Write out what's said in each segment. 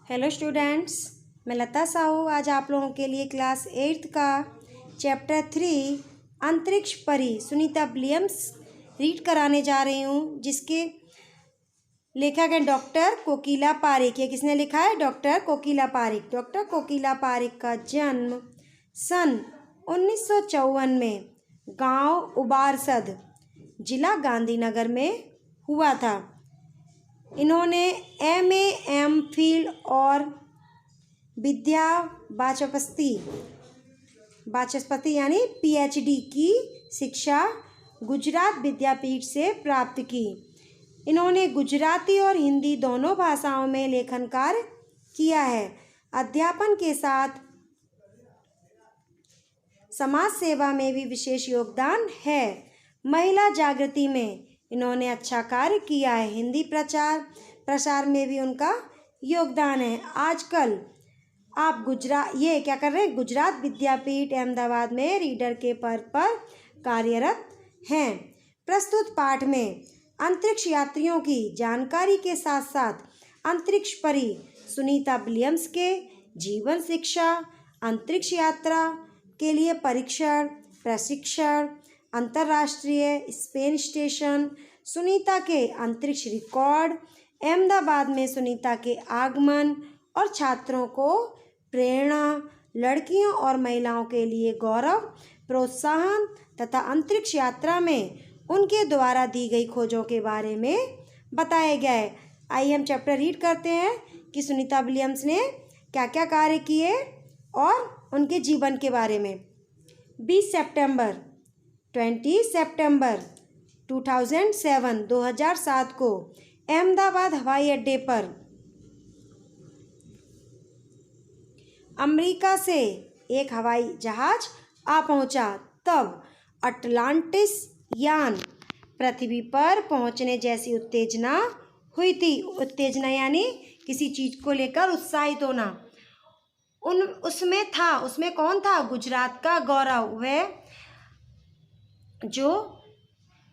Hello students, मैं लता साहू आज आप लोगों के लिए क्लास 8th का चैप्टर 3 अंतरिक्ष परी सुनीता विलियम्स रीड कराने जा रही हूँ, जिसके लेखक हैं डॉक्टर कोकिला पारिक। ये किसने लिखा है? डॉक्टर कोकिला पारिक। डॉक्टर कोकिला पारिक का जन्म सन 1954 में गांव उबारसद, जिला गांधीनगर में हुआ था। इन्होंने MA, MPhil और विद्या वाचस्पति यानी PhD की शिक्षा गुजरात विद्यापीठ से प्राप्त की। इन्होंने गुजराती और हिंदी दोनों भाषाओं में लेखन कार्य किया है। अध्यापन के साथ समाज सेवा में भी विशेष योगदान है। महिला जागृति में इन्होंने अच्छा कार्य किया है। हिंदी प्रसार में भी उनका योगदान है। आजकल आप गुजरात विद्यापीठ अहमदाबाद में रीडर के पद पर कार्यरत हैं। प्रस्तुत पाठ में अंतरिक्ष यात्रियों की जानकारी के साथ साथ अंतरिक्ष परी सुनीता विलियम्स के जीवन, शिक्षा, अंतरिक्ष यात्रा के लिए परीक्षण, प्रशिक्षण, अंतर्राष्ट्रीय स्पेस स्टेशन, सुनीता के अंतरिक्ष रिकॉर्ड, अहमदाबाद में सुनीता के आगमन और छात्रों को प्रेरणा, लड़कियों और महिलाओं के लिए गौरव, प्रोत्साहन तथा अंतरिक्ष यात्रा में उनके द्वारा दी गई खोजों के बारे में बताया गया है। आइए हम चैप्टर रीड करते हैं कि सुनीता विलियम्स ने क्या क्या कार्य किए और उनके जीवन के बारे में। 20 सितंबर 2007 को अहमदाबाद हवाई अड्डे पर अमेरिका से एक हवाई जहाज आ पहुंचा। तब अटलांटिस यान पृथ्वी पर पहुंचने जैसी उत्तेजना हुई थी। उत्तेजना यानी किसी चीज़ को लेकर उत्साहित होना। उसमें कौन था? गुजरात का गौरव। वह जो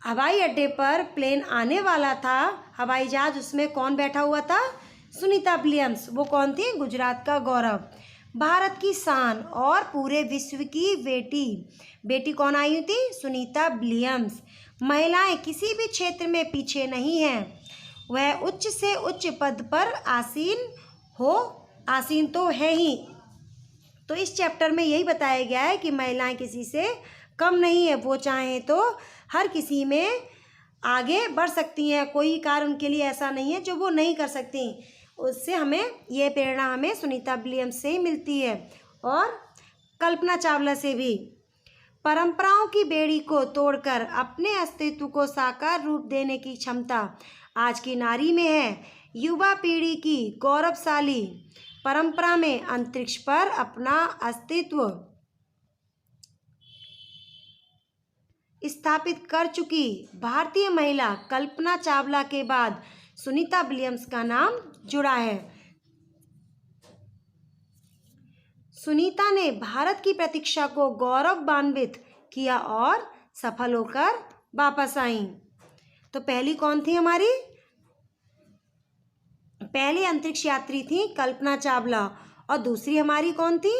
हवाई अड्डे पर प्लेन आने वाला था, हवाई जहाज, उसमें कौन बैठा हुआ था? सुनीता विलियम्स। वो कौन थी? गुजरात का गौरव, भारत की शान और पूरे विश्व की बेटी कौन आई थी? सुनीता विलियम्स। महिलाएं किसी भी क्षेत्र में पीछे नहीं हैं। वह उच्च से उच्च पद पर आसीन तो है ही। तो इस चैप्टर में यही बताया गया है कि महिलाएं किसी से कम नहीं है। वो चाहें तो हर किसी में आगे बढ़ सकती हैं। कोई कार्य उनके लिए ऐसा नहीं है जो वो नहीं कर सकती। उससे हमें ये प्रेरणा हमें सुनीता विलियम्स से ही मिलती है और कल्पना चावला से भी। परंपराओं की बेड़ी को तोड़कर अपने अस्तित्व को साकार रूप देने की क्षमता आज की नारी में है। युवा पीढ़ी की गौरवशाली परंपरा में अंतरिक्ष पर अपना अस्तित्व स्थापित कर चुकी भारतीय महिला कल्पना चावला के बाद सुनीता विलियम्स का नाम जुड़ा है। सुनीता ने भारत की प्रतीक्षा को गौरवान्वित किया और सफल होकर वापस आईं। तो पहली कौन थी हमारी? पहली अंतरिक्ष यात्री थी कल्पना चावला और दूसरी हमारी कौन थी?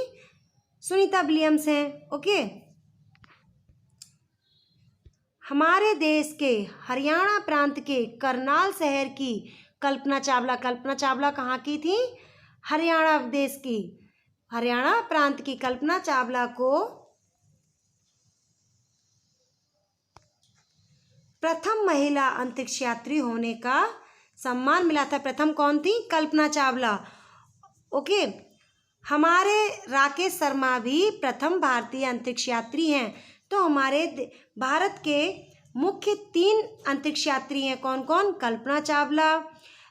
सुनीता विलियम्स हैं। ओके। हमारे देश के हरियाणा प्रांत के करनाल शहर की कल्पना चावला कहाँ की थी? हरियाणा देश की, हरियाणा प्रांत की कल्पना चावला को प्रथम महिला अंतरिक्ष यात्री होने का सम्मान मिला था। प्रथम कौन थी? कल्पना चावला। ओके। हमारे राकेश शर्मा भी प्रथम भारतीय अंतरिक्ष यात्री हैं। तो हमारे भारत के मुख्य 3 अंतरिक्ष यात्री हैं। कौन कौन? कल्पना चावला,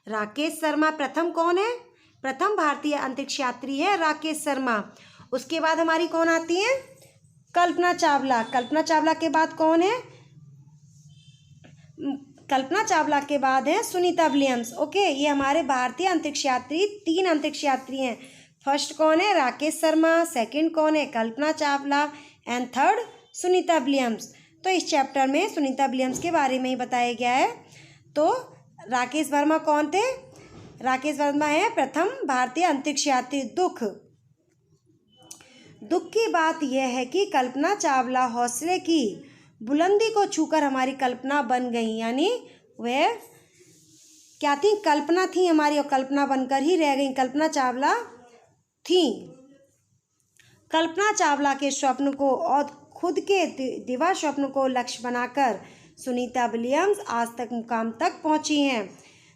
राकेश शर्मा। प्रथम कौन है? प्रथम भारतीय अंतरिक्ष यात्री है राकेश शर्मा। उसके बाद हमारी कौन आती है? कल्पना चावला। कल्पना चावला के बाद कौन है? कल्पना चावला के बाद है सुनीता विलियम्स। ओके। ये हमारे भारतीय अंतरिक्ष यात्री 3 अंतरिक्ष यात्री हैं। फर्स्ट कौन है? राकेश शर्मा। सेकंड कौन है? कल्पना चावला। And third Sunita Williams. तो इस चैप्टर में सुनीता विलियम्स के बारे में ही बताया गया है। तो राकेश वर्मा कौन थे? राकेश वर्मा है प्रथम भारतीय अंतरिक्ष यात्री। दुख की बात यह है कि कल्पना चावला हौसले की बुलंदी को छूकर हमारी कल्पना बन गई, यानी वह क्या थी, कल्पना थी हमारी और कल्पना बनकर ही रह गई, कल्पना चावला थी। कल्पना चावला के स्वप्न को और खुद के दिवा स्वप्न को लक्ष्य बनाकर सुनीता विलियम्स आज तक मुकाम तक पहुंची हैं।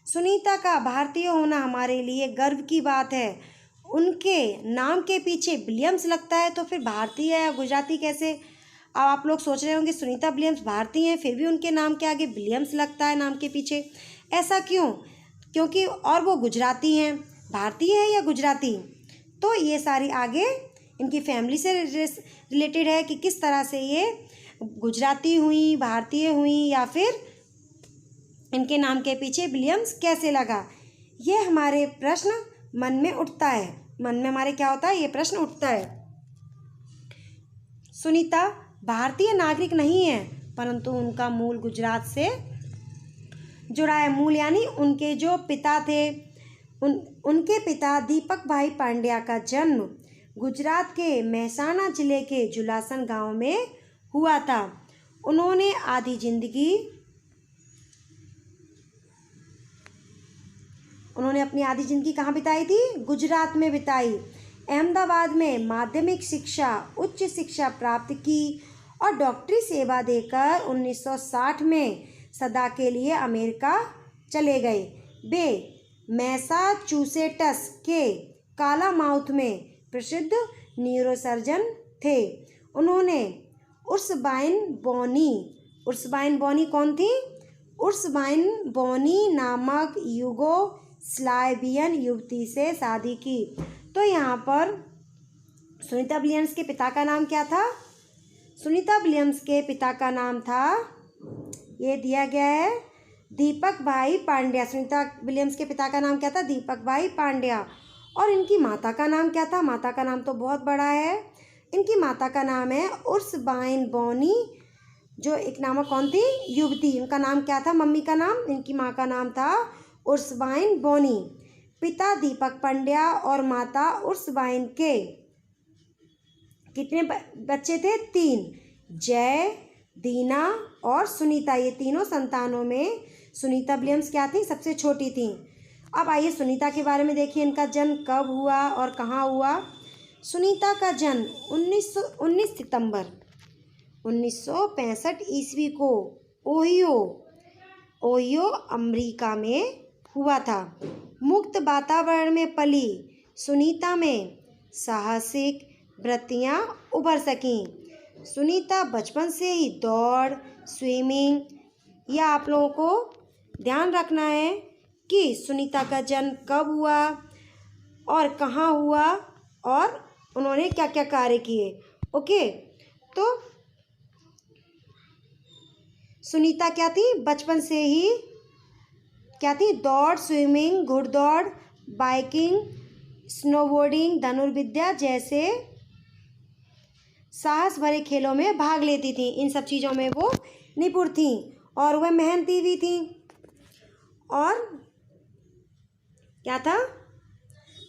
सुनीता का भारतीय होना हमारे लिए गर्व की बात है। उनके नाम के पीछे विलियम्स लगता है तो फिर भारतीय या गुजराती कैसे? अब आप लोग सोच रहे होंगे सुनीता विलियम्स भारतीय हैं फिर भी उनके नाम के आगे विलियम्स लगता है नाम के पीछे, ऐसा क्यों? क्योंकि और वो गुजराती हैं, भारतीय है या गुजराती? तो ये सारी आगे इनकी फैमिली से रिलेटेड है कि किस तरह से ये गुजराती हुई, भारतीय हुई, या फिर इनके नाम के पीछे विलियम्स कैसे लगा। ये हमारे प्रश्न मन में उठता है, मन में हमारे क्या होता है, ये प्रश्न उठता है। सुनीता भारतीय नागरिक नहीं है परंतु उनका मूल गुजरात से जुड़ा है। मूल यानी उनके जो पिता थे, उनके पिता दीपक भाई पांड्या का जन्म गुजरात के मेहसाणा जिले के जुलासन गांव में हुआ था। उन्होंने अपनी आधी जिंदगी कहाँ बिताई थी? गुजरात में बिताई। अहमदाबाद में माध्यमिक शिक्षा, उच्च शिक्षा प्राप्त की और डॉक्टरी सेवा देकर 1960 में सदा के लिए अमेरिका चले गए। वे मैसाचुसेट्स के कालामाउथ में प्रसिद्ध न्यूरोसर्जन थे। उन्होंने उर्सबाइन बॉनी कौन थी? उर्सबाइन बॉनी नामक युगोस्लावियन युवती से शादी की। तो यहाँ पर सुनीता विलियम्स के पिता का नाम क्या था? सुनीता विलियम्स के पिता का नाम था, ये दिया गया है, दीपक भाई पांड्या। सुनीता विलियम्स के पिता का नाम क्या था? दीपक भाई पांड्या। और इनकी माता का नाम क्या था? माता का नाम तो बहुत बड़ा है। इनकी माता का नाम है उर्सबाइन बॉनी, जो एक नामक कौन थी? युवती। उनका नाम क्या था? मम्मी का नाम, इनकी माँ का नाम था उर्सबाइन बॉनी। पिता दीपक पांड्या और माता उर्सबाइन के कितने बच्चे थे? 3, जय, दीना और सुनीता। ये तीनों संतानों में सुनीता विलियम्स क्या थी? सबसे छोटी थी। अब आइए सुनीता के बारे में देखिए, इनका जन्म कब हुआ और कहाँ हुआ। सुनीता का जन्म 19 सितंबर 1965 ईस्वी को ओहियो अमेरिका में हुआ था। मुक्त वातावरण में पली सुनीता में साहसिक वृत्तियाँ उभर सकीं। सुनीता बचपन से ही दौड़, स्विमिंग, या आप लोगों को ध्यान रखना है कि सुनीता का जन्म कब हुआ और कहाँ हुआ और उन्होंने क्या क्या कार्य किए। ओके, तो सुनीता क्या थी? बचपन से ही क्या थी? दौड़, स्विमिंग, घुड़दौड़, बाइकिंग, स्नोबोर्डिंग, धनुर्विद्या जैसे साहस भरे खेलों में भाग लेती थी। इन सब चीज़ों में वो निपुण थी और वह मेहनती भी थी। और क्या था?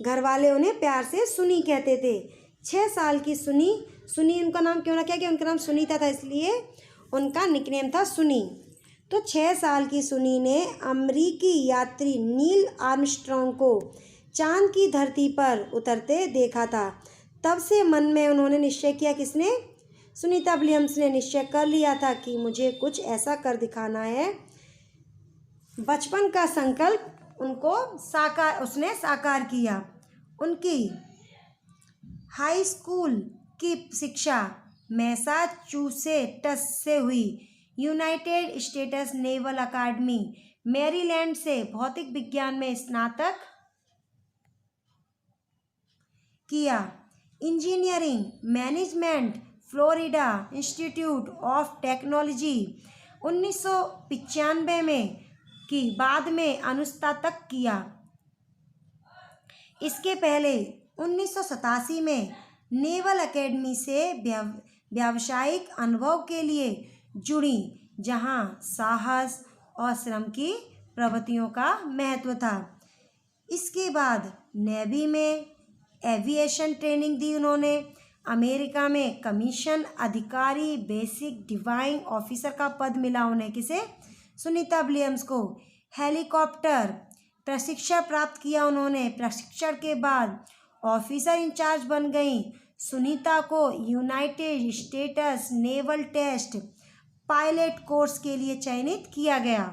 घर वाले उन्हें प्यार से सुनी कहते थे। 6 साल की सुनी उनका नाम क्यों रखा गया? उनका नाम सुनीता था इसलिए उनका निकनेम था सुनी। तो 6 साल की सुनी ने अमेरिकी यात्री नील आर्मस्ट्रॉन्ग को चांद की धरती पर उतरते देखा था। तब से मन में उन्होंने निश्चय किया, किसने? सुनीता विलियम्स ने निश्चय कर लिया था कि मुझे कुछ ऐसा कर दिखाना है। बचपन का संकल्प उसने साकार किया। उनकी हाई स्कूल की शिक्षा मैसाचुसेट्स से हुई। यूनाइटेड स्टेट्स नेवल अकादमी मैरीलैंड से भौतिक विज्ञान में स्नातक किया। Engineering management Florida institute of technology 1995 में की, बाद में अनुस्नातक किया। इसके पहले 1987 में नेवल एकेडमी से व्यावसायिक अनुभव के लिए जुड़ी, जहां साहस और श्रम की प्रवृत्तियों का महत्व था। इसके बाद नेवी में एविएशन ट्रेनिंग दी उन्होंने। अमेरिका में कमीशन अधिकारी बेसिक डिवाइंग ऑफिसर का पद मिला उन्हें। किसे? सुनीता विलियम्स को। हेलीकॉप्टर प्रशिक्षण प्राप्त किया उन्होंने। प्रशिक्षण के बाद ऑफिसर इंचार्ज बन गई। सुनीता को United States naval test pilot course के लिए चयनित किया गया।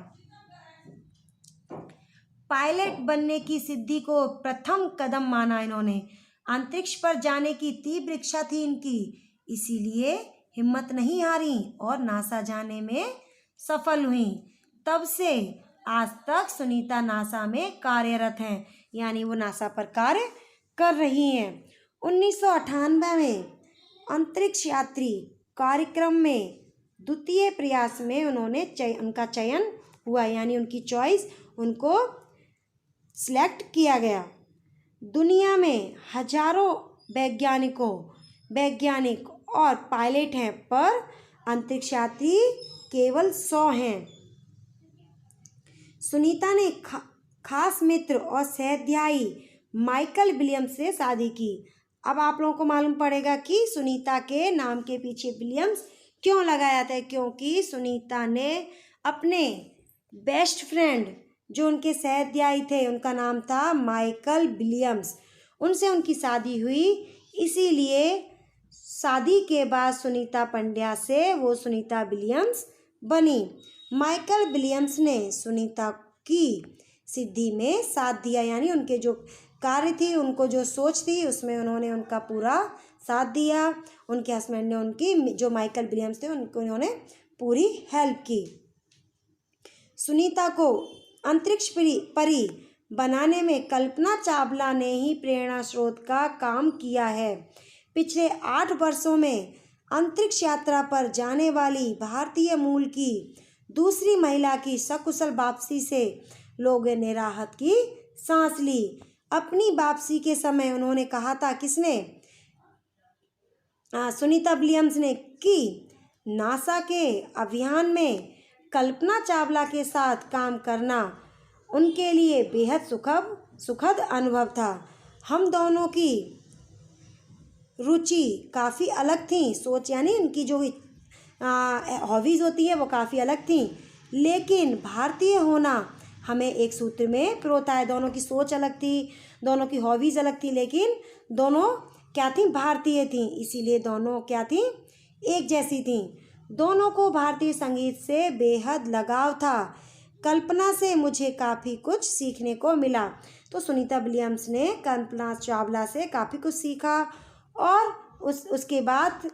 पायलट बनने की सिद्धि को प्रथम कदम माना इन्होंने। अंतरिक्ष पर जाने की तीव्र इच्छा थी इनकी, इसीलिए हिम्मत नहीं हारी और नासा जाने में सफल हुई। तब से आज तक सुनीता नासा में कार्यरत हैं, यानी वो नासा पर कार्य कर रही हैं। 1998 में अंतरिक्ष यात्री कार्यक्रम में द्वितीय प्रयास में उनका चयन हुआ, यानी उनकी चॉइस, उनको सिलेक्ट किया गया। दुनिया में हजारों वैज्ञानिक और पायलट हैं, पर अंतरिक्ष यात्री केवल 100 हैं। सुनीता ने खास मित्र और सहध्यायी माइकल विलियम्स से शादी की। अब आप लोगों को मालूम पड़ेगा कि सुनीता के नाम के पीछे विलियम्स क्यों लगाया था, क्योंकि सुनीता ने अपने बेस्ट फ्रेंड जो उनके सहध्यायी थे, उनका नाम था माइकल विलियम्स, उनसे उनकी शादी हुई। इसीलिए शादी के बाद सुनीता पंड्या से वो सुनीता विलियम्स बनी। माइकल विलियम्स ने सुनीता की सिद्धि में साथ दिया, यानी उनके जो कार्य थी, उनको जो सोच थी, उसमें उन्होंने उनका पूरा साथ दिया। उनके हस्बैंड ने उनकी, जो माइकल विलियम्स थे, उनको उन्होंने पूरी हेल्प की। सुनीता को अंतरिक्ष परी बनाने में कल्पना चावला ने ही प्रेरणा स्रोत का काम किया है। पिछले 8 वर्षों में अंतरिक्ष यात्रा पर जाने वाली भारतीय मूल की दूसरी महिला की सकुशल वापसी से लोगों ने राहत की सांस ली। अपनी वापसी के समय उन्होंने कहा था, किसने? सुनीता विलियम्स ने, कि नासा के अभियान में कल्पना चावला के साथ काम करना उनके लिए बेहद सुखद अनुभव था। हम दोनों की रुचि काफ़ी अलग थी, सोच, यानी उनकी जो हॉबीज़ होती है वो काफ़ी अलग थी, लेकिन भारतीय होना हमें एक सूत्र में पिरोता है। दोनों की सोच अलग थी, दोनों की हॉबीज़ अलग थी, लेकिन दोनों क्या थी? भारतीय थी। इसीलिए दोनों क्या थी? एक जैसी थी। दोनों को भारतीय संगीत से बेहद लगाव था। कल्पना से मुझे काफ़ी कुछ सीखने को मिला। तो सुनीता विलियम्स ने कल्पना चावला से काफ़ी कुछ सीखा। और उसके बाद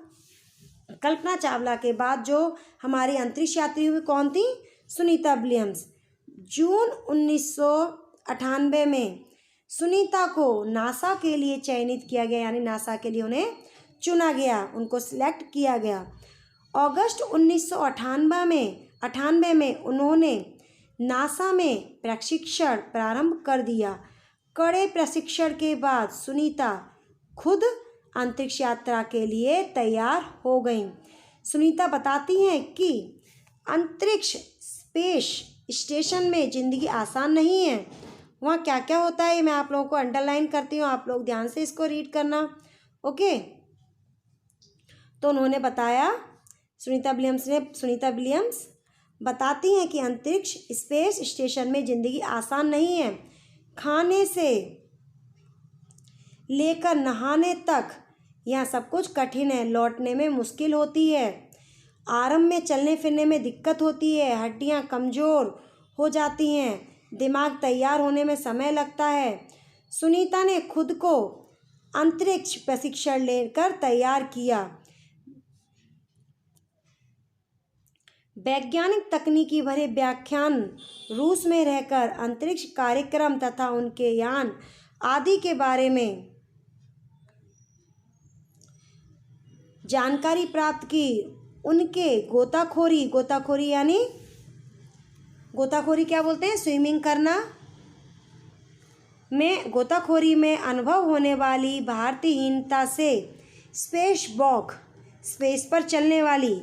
कल्पना चावला के बाद जो हमारी अंतरिक्ष यात्री हुई, कौन थी? सुनीता विलियम्स। जून 1998 में सुनीता को नासा के लिए चयनित किया गया, यानी नासा के लिए उन्हें चुना गया, उनको सिलेक्ट किया गया। अगस्त 1998 में उन्होंने नासा में प्रशिक्षण प्रारंभ कर दिया। कड़े प्रशिक्षण के बाद सुनीता खुद अंतरिक्ष यात्रा के लिए तैयार हो गईं। सुनीता बताती हैं कि अंतरिक्ष स्पेस स्टेशन में ज़िंदगी आसान नहीं है। वहाँ क्या क्या होता है मैं आप लोगों को अंडरलाइन करती हूँ, आप लोग ध्यान से इसको रीड करना। ओके, तो उन्होंने बताया, सुनीता विलियम्स बताती हैं कि अंतरिक्ष स्पेस स्टेशन में ज़िंदगी आसान नहीं है। खाने से लेकर नहाने तक यहाँ सब कुछ कठिन है। लौटने में मुश्किल होती है। आरंभ में चलने फिरने में दिक्कत होती है। हड्डियाँ कमज़ोर हो जाती हैं। दिमाग तैयार होने में समय लगता है। सुनीता ने खुद को अंतरिक्ष प्रशिक्षण लेकर तैयार किया। वैज्ञानिक तकनीकी भरे व्याख्यान, रूस में रहकर अंतरिक्ष कार्यक्रम तथा उनके यान आदि के बारे में जानकारी प्राप्त की। उनके गोताखोरी यानी गोताखोरी क्या बोलते हैं? स्विमिंग करना में, गोताखोरी में अनुभव होने वाली भारतीयहीनता से स्पेस पर चलने वाली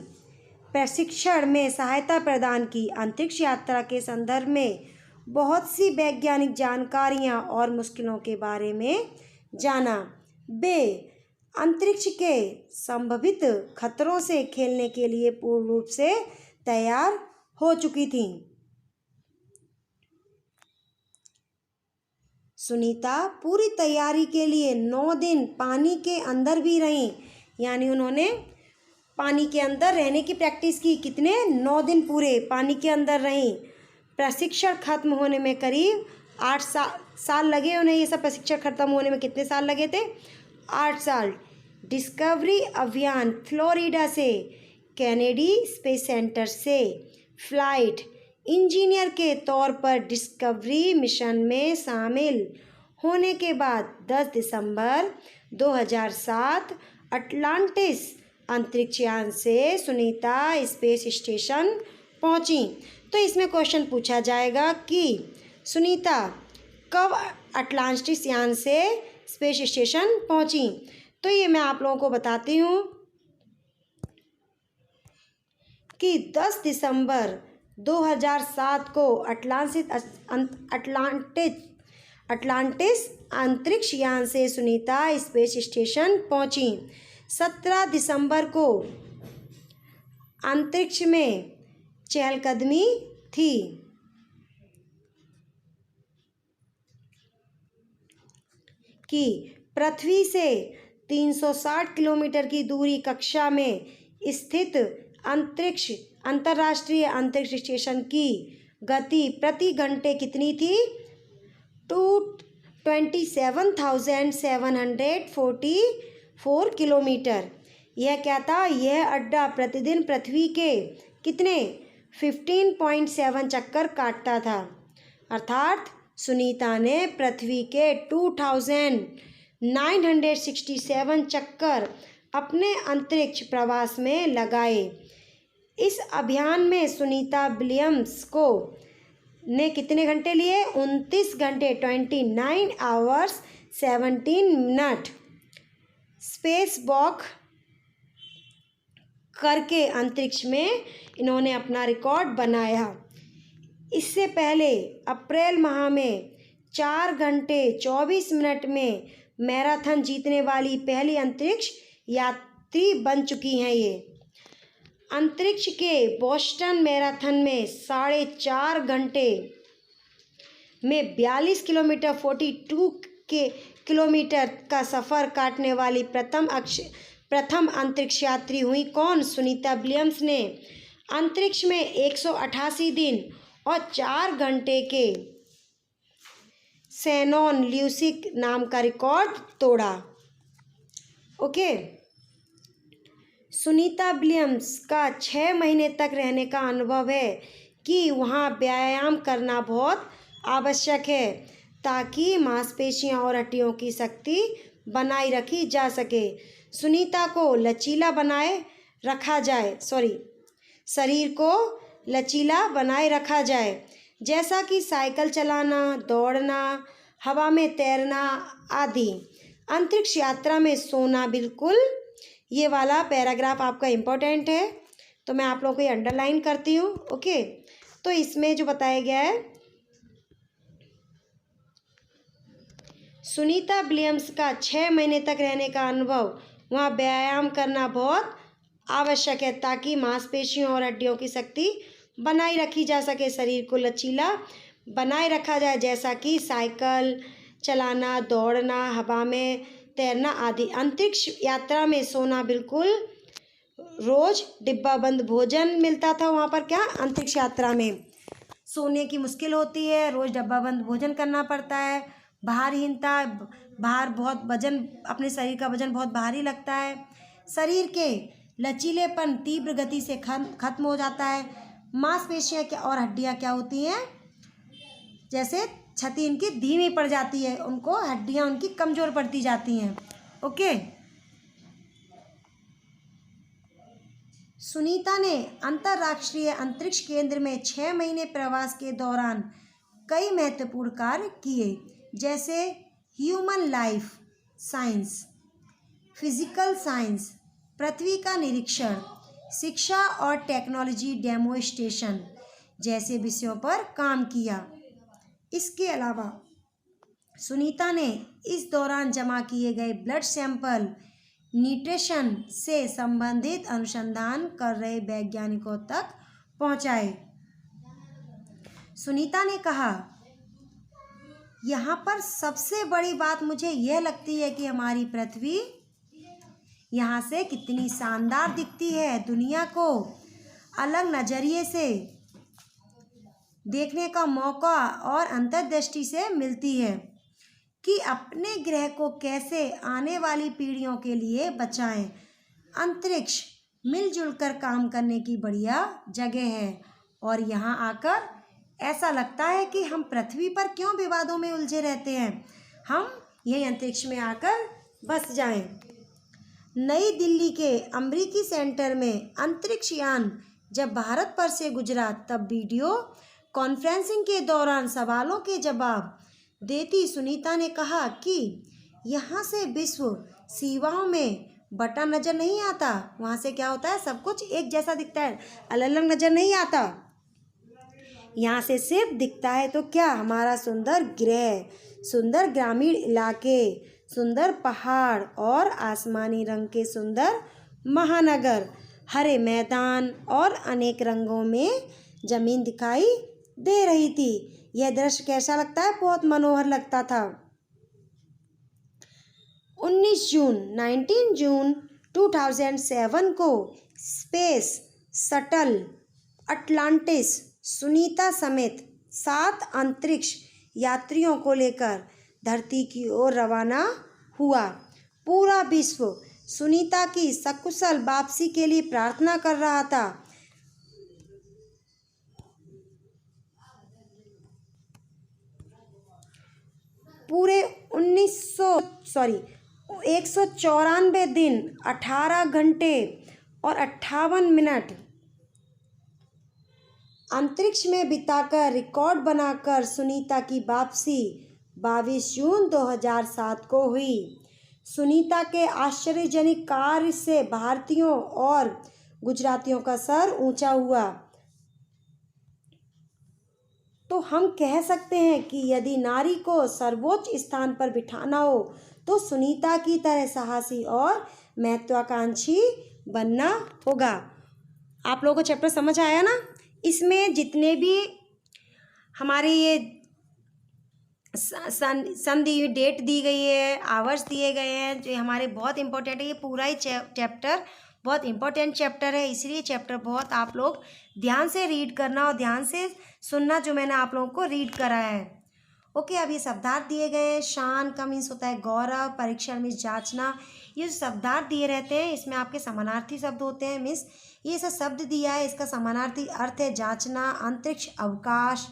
प्रशिक्षण में सहायता प्रदान की। अंतरिक्ष यात्रा के संदर्भ में बहुत सी वैज्ञानिक जानकारियाँ और मुश्किलों के बारे में जाना। वे अंतरिक्ष के संभावित खतरों से खेलने के लिए पूर्ण रूप से तैयार हो चुकी थीं। सुनीता पूरी तैयारी के लिए 9 दिन पानी के अंदर भी रहीं, यानी उन्होंने पानी के अंदर रहने की प्रैक्टिस की। कितने? 9 दिन पूरे पानी के अंदर रहीं। प्रशिक्षण खत्म होने में करीब 8 साल लगे उन्हें। ये सब प्रशिक्षण खत्म होने में कितने साल लगे थे? 8 साल। डिस्कवरी अभियान फ्लोरिडा से कैनेडी स्पेस सेंटर से फ्लाइट इंजीनियर के तौर पर डिस्कवरी मिशन में शामिल होने के बाद 10 दिसंबर 2007 अटलांटिस अंतरिक्ष यान से सुनीता स्पेस स्टेशन पहुंची। तो इसमें क्वेश्चन पूछा जाएगा कि सुनीता कब अटलांटिस यान से स्पेस स्टेशन पहुंची। तो ये मैं आप लोगों को बताती हूँ कि 10 दिसंबर 2007 को अटलांटिस अंतरिक्ष यान से सुनीता स्पेस स्टेशन पहुंची। 17 दिसंबर को अंतरिक्ष में चहलकदमी थी। कि पृथ्वी से 360 किलोमीटर की दूरी कक्षा में स्थित अंतर्राष्ट्रीय अंतरिक्ष स्टेशन की गति प्रति घंटे कितनी थी? 27,744 किलोमीटर। यह क्या था? यह अड्डा प्रतिदिन पृथ्वी के कितने 15.7 चक्कर काटता था। अर्थात सुनीता ने पृथ्वी के 2967 चक्कर अपने अंतरिक्ष प्रवास में लगाए। इस अभियान में सुनीता विलियम्स को ने कितने घंटे लिए? 29 घंटे 29 आवर्स 17 मिनट स्पेस वॉक करके अंतरिक्ष में इन्होंने अपना रिकॉर्ड बनाया। इससे पहले अप्रैल माह में 4 घंटे 24 मिनट में मैराथन जीतने वाली पहली अंतरिक्ष यात्री बन चुकी हैं। ये अंतरिक्ष के बोस्टन मैराथन में 4.5 घंटे में 42 किलोमीटर 42 किलोमीटर का सफ़र काटने वाली प्रथम अंतरिक्ष यात्री हुई। कौन? सुनीता विलियम्स ने अंतरिक्ष में 188 दिन और 4 घंटे के शैनॉन ल्यूसिक नाम का रिकॉर्ड तोड़ा। ओके। सुनीता विलियम्स का 6 महीने तक रहने का अनुभव है कि वहाँ व्यायाम करना बहुत आवश्यक है ताकि मांसपेशियाँ और हड्डियों की शक्ति बनाए रखी जा सके। सुनीता को लचीला बनाए रखा जाए शरीर को लचीला बनाए रखा जाए, जैसा कि साइकिल चलाना, दौड़ना, हवा में तैरना आदि। अंतरिक्ष यात्रा में सोना बिल्कुल, ये वाला पैराग्राफ आपका इम्पोर्टेंट है तो मैं आप लोगों को ये अंडरलाइन करती हूँ। ओके। तो इसमें जो बताया गया है, सुनीता विलियम्स का 6 महीने तक रहने का अनुभव, वहाँ व्यायाम करना बहुत आवश्यक है ताकि मांसपेशियों और हड्डियों की शक्ति बनाए रखी जा सके, शरीर को लचीला बनाए रखा जाए, जैसा कि साइकिल चलाना, दौड़ना, हवा में तैरना आदि। अंतरिक्ष यात्रा में सोना बिल्कुल, रोज़ डिब्बाबंद भोजन मिलता था वहाँ पर। क्या? अंतरिक्ष यात्रा में सोने की मुश्किल होती है, रोज़ डब्बाबंद भोजन करना पड़ता है। भारहीनता, भार बहुत, वजन, अपने शरीर का वजन बहुत भारी लगता है। शरीर के लचीलेपन तीव्र गति से खत्म हो जाता है। मांसपेशियाँ क्या और हड्डियाँ क्या होती हैं? जैसे छती इनकी धीमी पड़ जाती है, उनको हड्डियाँ उनकी कमज़ोर पड़ती जाती हैं। ओके। सुनीता ने अंतर्राष्ट्रीय अंतरिक्ष केंद्र में 6 महीने प्रवास के दौरान कई महत्वपूर्ण कार्य किए, जैसे human life science, physical science, पृथ्वी का निरीक्षण, शिक्षा और टेक्नोलॉजी डेमोस्ट्रेशन जैसे विषयों पर काम किया। इसके अलावा सुनीता ने इस दौरान जमा किए गए ब्लड सैंपल न्यूट्रिशन से संबंधित अनुसंधान कर रहे वैज्ञानिकों तक पहुंचाए। सुनीता ने कहा, यहाँ पर सबसे बड़ी बात मुझे यह लगती है कि हमारी पृथ्वी यहाँ से कितनी शानदार दिखती है। दुनिया को अलग नज़रिए से देखने का मौका और अंतर्दृष्टि से मिलती है कि अपने ग्रह को कैसे आने वाली पीढ़ियों के लिए बचाएं। अंतरिक्ष मिलजुल कर काम करने की बढ़िया जगह है और यहाँ आकर ऐसा लगता है कि हम पृथ्वी पर क्यों विवादों में उलझे रहते हैं, हम यही अंतरिक्ष में आकर बस जाएं। नई दिल्ली के अमरीकी सेंटर में अंतरिक्ष यान जब भारत पर से गुजरा तब वीडियो कॉन्फ्रेंसिंग के दौरान सवालों के जवाब देती सुनीता ने कहा कि यहाँ से विश्व सीमाओं में बटा नज़र नहीं आता। वहाँ से क्या होता है, सब कुछ एक जैसा दिखता है, अलग अलग नज़र नहीं आता। यहाँ से सिर्फ दिखता है तो क्या, हमारा सुंदर ग्रह, सुंदर ग्रामीण इलाके, सुंदर पहाड़ और आसमानी रंग के सुंदर महानगर, हरे मैदान और अनेक रंगों में ज़मीन दिखाई दे रही थी। यह दृश्य कैसा लगता है, बहुत मनोहर लगता था। 19 जून 2007 को स्पेस शटल अटलांटिस सुनीता समेत 7 अंतरिक्ष यात्रियों को लेकर धरती की ओर रवाना हुआ। पूरा विश्व सुनीता की सकुशल वापसी के लिए प्रार्थना कर रहा था। पूरे 194 दिन 18 घंटे और 58 मिनट अंतरिक्ष में बिताकर रिकॉर्ड बनाकर सुनीता की वापसी 22 जून 2007 को हुई। सुनीता के आश्चर्यजनक कार्य से भारतीयों और गुजरातियों का सर ऊंचा हुआ। तो हम कह सकते हैं कि यदि नारी को सर्वोच्च स्थान पर बिठाना हो तो सुनीता की तरह साहसी और महत्वाकांक्षी बनना होगा। आप लोगों को चैप्टर समझ आया ना? इसमें जितने भी हमारे ये सन दी डेट दी गई है, आवर्स दिए गए हैं, जो हमारे बहुत इंपॉर्टेंट है। ये पूरा ही चैप्टर बहुत इंपॉर्टेंट चैप्टर है, इसलिए चैप्टर बहुत आप लोग ध्यान से रीड करना और ध्यान से सुनना जो मैंने आप लोगों को रीड कराया है। ओके, अब ये शब्दार्थ दिए गए हैं। शान का मीन्स होता है गौरव, परीक्षण मीन्स जांचना। ये शब्दार्थ दिए रहते हैं, इसमें आपके समानार्थी शब्द होते हैं। मीन्स ये सब शब्द दिया है, इसका समानार्थी अर्थ है जांचना, अंतरिक्ष, अवकाश,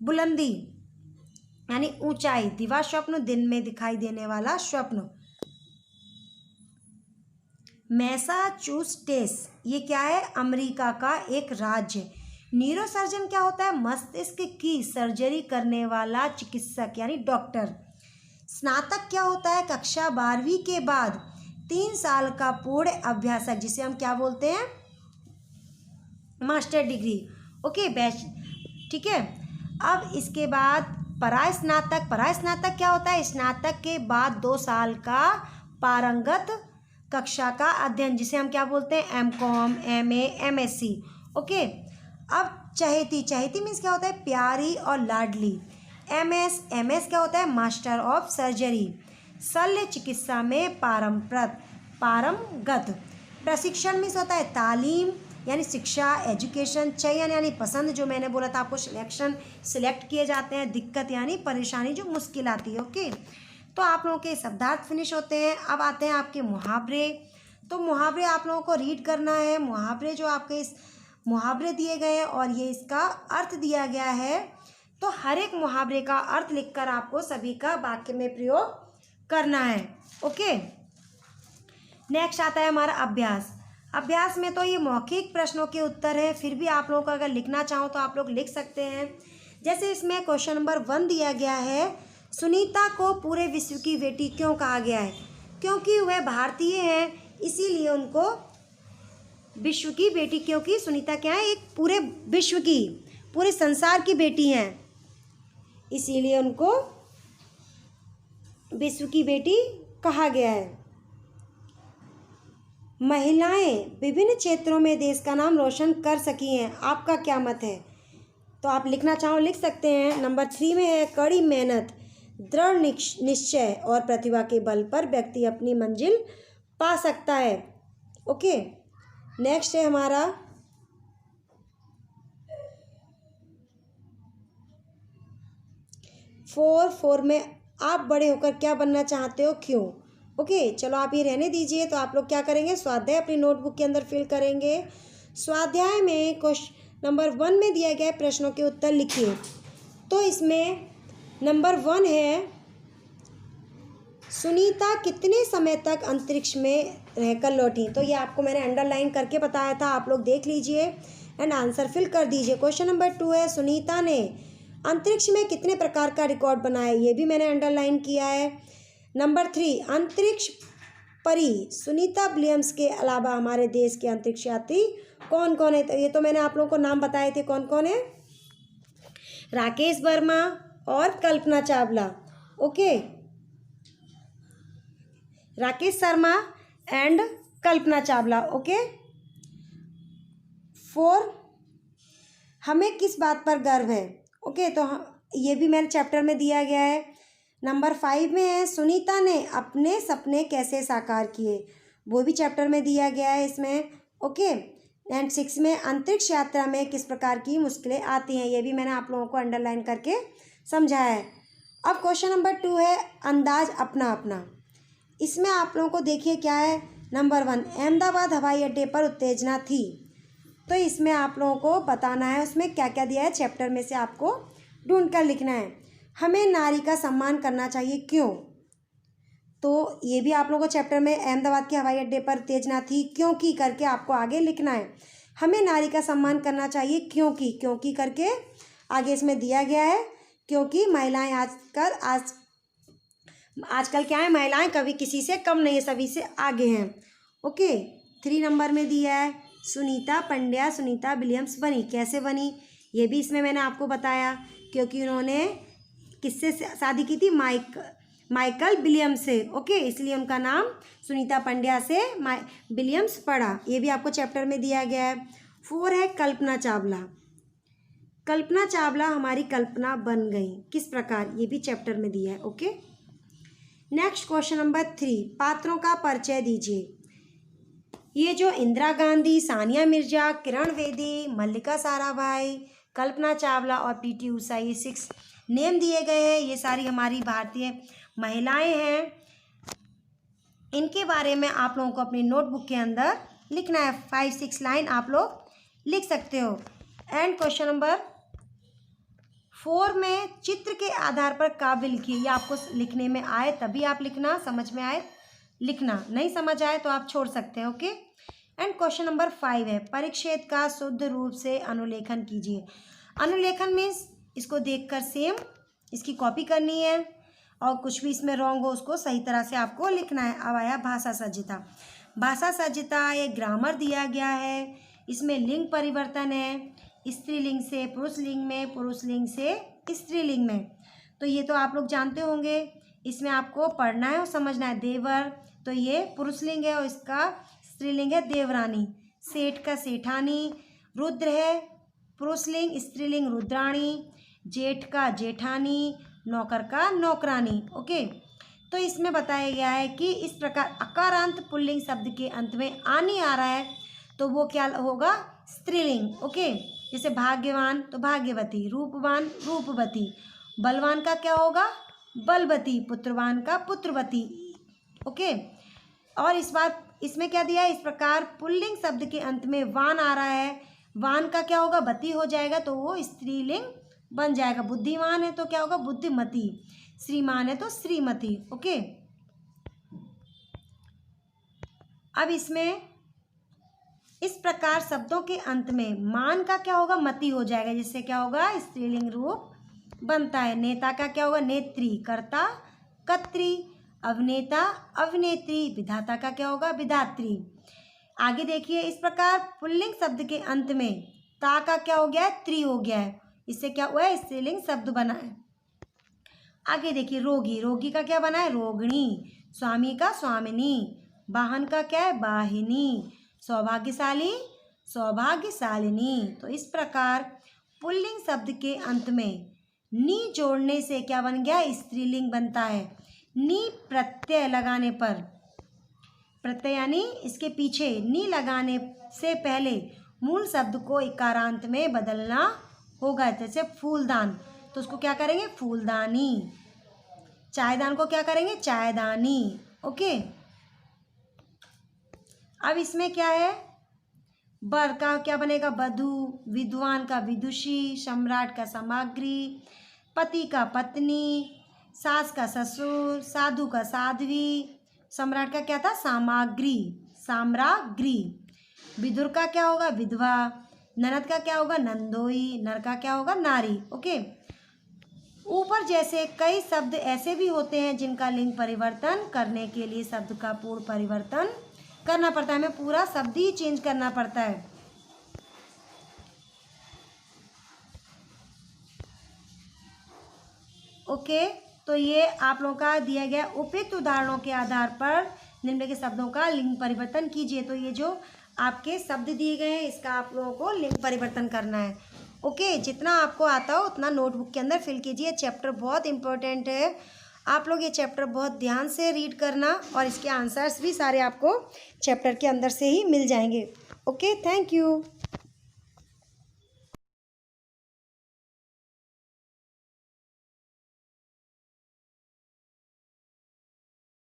बुलंदी यानी ऊंचाई, दिवा स्वप्न, दिन में दिखाई देने वाला स्वप्न। मैसाचुसेट्स ये क्या है, अमेरिका का एक राज्य। न्यूरोसर्जन क्या होता है, मस्तिष्क की सर्जरी करने वाला चिकित्सक यानी डॉक्टर। स्नातक क्या होता है, कक्षा 12वीं के बाद 3 साल का पूर्ण अभ्यासक, जिसे हम क्या बोलते हैं, मास्टर डिग्री। ओके, बैच, ठीक है। अब इसके बाद परास्नातक। परास्नातक क्या होता है, स्नातक के बाद 2 साल का पारंगत कक्षा का अध्ययन, जिसे हम क्या बोलते हैं, MCOM, MA, MSc। ओके, अब चहेती। चहेती मीन्स क्या होता है, प्यारी और लाडली। MS क्या होता है, मास्टर ऑफ सर्जरी। शल्य चिकित्सा में पारंगत। प्रशिक्षण मीन्स होता है तालीम यानी शिक्षा, एजुकेशन। चयन यानी पसंद, जो मैंने बोला था आपको, सिलेक्ट किए जाते हैं। दिक्कत यानी परेशानी, जो मुश्किल आती है। ओके, तो आप लोगों के शब्दार्थ फिनिश होते हैं। अब आते हैं आपके मुहावरे। तो मुहावरे आप लोगों को रीड करना है। मुहावरे जो आपके इस मुहावरे दिए गए हैं और ये इसका अर्थ दिया गया है, तो हर एक मुहावरे का अर्थ लिखकर आपको सभी का वाक्य में प्रयोग करना है। ओके, नेक्स्ट आता है हमारा अभ्यास। अभ्यास में तो ये मौखिक प्रश्नों के उत्तर हैं, फिर भी आप लोगों को अगर लिखना चाहो तो आप लोग लिख सकते हैं। जैसे इसमें क्वेश्चन नंबर 1 दिया गया है, सुनीता को पूरे विश्व की बेटी क्यों कहा गया है? क्योंकि वह भारतीय हैं, इसीलिए उनको विश्व की बेटी, क्योंकि सुनीता क्या है, एक पूरे विश्व की, पूरे संसार की बेटी हैं। इसीलिए उनको विश्व की बेटी कहा गया है। महिलाएं विभिन्न क्षेत्रों में देश का नाम रोशन कर सकी हैं, आपका क्या मत है? तो आप लिखना चाहो लिख सकते हैं। नंबर 3 में है कड़ी मेहनत, दृढ़ निश्चय और प्रतिभा के बल पर व्यक्ति अपनी मंजिल पा सकता है। ओके, नेक्स्ट है हमारा 4 में आप बड़े होकर क्या बनना चाहते हो, क्यों? ओके, चलो आप ये रहने दीजिए। तो आप लोग क्या करेंगे, स्वाध्याय अपनी नोटबुक के अंदर फिल करेंगे। स्वाध्याय में क्वेश्चन नंबर 1 में दिया गया है, प्रश्नों के उत्तर लिखिए। तो इसमें नंबर 1 है, सुनीता कितने समय तक अंतरिक्ष में रहकर लौटी? तो ये आपको मैंने अंडरलाइन करके बताया था, आप लोग देख लीजिए एंड आंसर फिल कर दीजिए। क्वेश्चन नंबर 2 है, सुनीता ने अंतरिक्ष में कितने प्रकार का रिकॉर्ड बनाया? ये भी मैंने अंडरलाइन किया है। नंबर 3, अंतरिक्ष परी सुनीता विलियम्स के अलावा हमारे देश के अंतरिक्ष यात्री कौन कौन है? तो ये तो मैंने आप लोगों को नाम बताए थे, कौन कौन है? राकेश वर्मा और Kalpana Chawla. Okay, Rakesh Sharma and Kalpana Chawla. Okay, 4, हमें किस बात पर गर्व है? ओके, तो ये भी मैंने चैप्टर में दिया गया है। नंबर 5 में है, सुनीता ने अपने सपने कैसे साकार किए? वो भी चैप्टर में दिया गया है इसमें। ओके, एंड 6 में, अंतरिक्ष यात्रा में किस प्रकार की मुश्किलें आती हैं? ये भी मैंने आप लोगों को अंडरलाइन करके समझाया है। अब क्वेश्चन नंबर 2 है, अंदाज अपना अपना। इसमें आप लोगों को देखिए क्या है। नंबर 1, अहमदाबाद हवाई अड्डे पर उत्तेजना थी। तो इसमें आप लोगों को बताना है उसमें क्या क्या दिया है, चैप्टर में से आपको ढूंढ कर लिखना है। हमें नारी का सम्मान करना चाहिए, क्यों? तो ये भी आप लोगों को चैप्टर में अहमदाबाद के हवाई अड्डे पर उत्तेजना थी क्योंकि करके आपको आगे लिखना है। हमें नारी का सम्मान करना चाहिए क्योंकि करके आगे इसमें दिया गया है, क्योंकि महिलाएं आजकल क्या है, महिलाएं कभी किसी से कम नहीं है, सभी से आगे हैं। ओके, 3 नंबर में दिया है, सुनीता पंड्या सुनीता विलियम्स बनी, कैसे बनी? ये भी इसमें मैंने आपको बताया, क्योंकि उन्होंने किससे शादी की थी, माइकल विलियम्स से। ओके, इसलिए उनका नाम सुनीता पंड्या से विलियम्स पड़ा। ये भी आपको चैप्टर में दिया गया है। 4 है, कल्पना चावला। कल्पना चावला हमारी कल्पना बन गई, किस प्रकार? ये भी चैप्टर में दिया है। ओके, नेक्स्ट क्वेश्चन नंबर 3, पात्रों का परिचय दीजिए। ये जो इंदिरा गांधी, सानिया मिर्जा, किरण बेदी, मल्लिका साराभाई, कल्पना चावला और पीटी उषा, ये 6 नेम दिए गए हैं, ये सारी हमारी भारतीय महिलाएं हैं। इनके बारे में आप लोगों को अपनी नोटबुक के अंदर लिखना है। 5-6 लाइन आप लोग लिख सकते हो। एंड क्वेश्चन नंबर 4 में, चित्र के आधार पर काव्य लिखिए। ये आपको लिखने में आए तभी आप लिखना, समझ में आए लिखना, नहीं समझ आए तो आप छोड़ सकते हैं। ओके, एंड क्वेश्चन नंबर 5 है, परिच्छेद का शुद्ध रूप से अनुलेखन कीजिए। अनुलेखन मीन्स इसको देखकर सेम इसकी कॉपी करनी है और कुछ भी इसमें रॉन्ग हो उसको सही तरह से आपको लिखना है। अब आया भाषा सज्जता। भाषा सज्जता ये ग्रामर दिया गया है, इसमें लिंग परिवर्तन है, स्त्रीलिंग से पुरुष लिंग में, पुरुष लिंग से स्त्रीलिंग में। तो ये तो आप लोग जानते होंगे, इसमें आपको पढ़ना है और समझना है। देवर, तो ये पुरुष लिंग है और इसका स्त्रीलिंग है देवरानी। सेठ का सेठानी, रुद्र है पुरुष लिंग, स्त्रीलिंग रुद्राणी, जेठ का जेठानी, नौकर का नौकरानी। ओके, तो इसमें बताया गया है कि इस प्रकार अकारांत पुल्लिंग शब्द के अंत में आनी आ रहा है तो वो क्या होगा, स्त्रीलिंग। ओके, जैसे भाग्यवान तो भाग्यवती, रूपवान रूपवती, बलवान का क्या होगा, बलवती, पुत्रवान का पुत्रवती। ओके, और इस बार इसमें क्या दिया है, इस प्रकार पुल्लिंग शब्द के अंत में वान आ रहा है, वान का क्या होगा, बती हो जाएगा तो वो स्त्रीलिंग बन जाएगा। बुद्धिमान है तो क्या होगा, बुद्धिमती, श्रीमान है तो श्रीमती। ओके, अब इसमें इस प्रकार शब्दों के अंत में मान का क्या होगा, मति हो जाएगा, जिससे क्या होगा, स्त्रीलिंग रूप बनता है। नेता का क्या होगा, नेत्री, कर्ता कत्री, अभिनेता अभिनेत्री, विधाता का क्या होगा, विधात्री। आगे देखिए, इस प्रकार पुल्लिंग शब्द के अंत में ता का क्या हो गया है, त्री हो गया है, इससे क्या हुआ है, स्त्रीलिंग शब्द बना है। आगे देखिए रोगी, रोगी का क्या बना है रोगिणी, स्वामी का स्वामिनी, वाहन का क्या है वाहिनी, सौभाग्यशाली सौभाग्यशालिनी। तो इस प्रकार पुल्लिंग शब्द के अंत में नी जोड़ने से क्या बन गया स्त्रीलिंग बनता है। नी प्रत्यय लगाने पर, प्रत्यय यानी इसके पीछे नी लगाने से पहले मूल शब्द को इकारांत में बदलना होगा। जैसे फूलदान तो उसको क्या करेंगे फूलदानी, चायदान को क्या करेंगे चायदानी। ओके, अब इसमें क्या है बर का क्या बनेगा वधु, विद्वान का विदुषी, सम्राट का सामग्री, पति का पत्नी, सास का ससुर, साधु का साध्वी, सम्राट का क्या था सामग्री साम्राग्री, विदुर का क्या होगा विधवा, ननद का क्या होगा नंदोई, नर का क्या होगा नारी। ओके, ऊपर जैसे कई शब्द ऐसे भी होते हैं जिनका लिंग परिवर्तन करने के लिए शब्द का पूर्ण परिवर्तन करना पड़ता है, हमें पूरा शब्द ही चेंज करना पड़ता है। ओके, तो ये आप लोगों का दिया गया उपयुक्त उदाहरणों के आधार पर निम्नलिखित शब्दों का लिंग परिवर्तन कीजिए। तो ये जो आपके शब्द दिए गए हैं इसका आप लोगों को लिंग परिवर्तन करना है। ओके, जितना आपको आता हो उतना नोटबुक के अंदर फिल कीजिए। चैप्टर बहुत इंपॉर्टेंट है, आप लोग ये चैप्टर बहुत ध्यान से रीड करना और इसके आंसर्स भी सारे आपको चैप्टर के अंदर से ही मिल जाएंगे। Okay, thank you.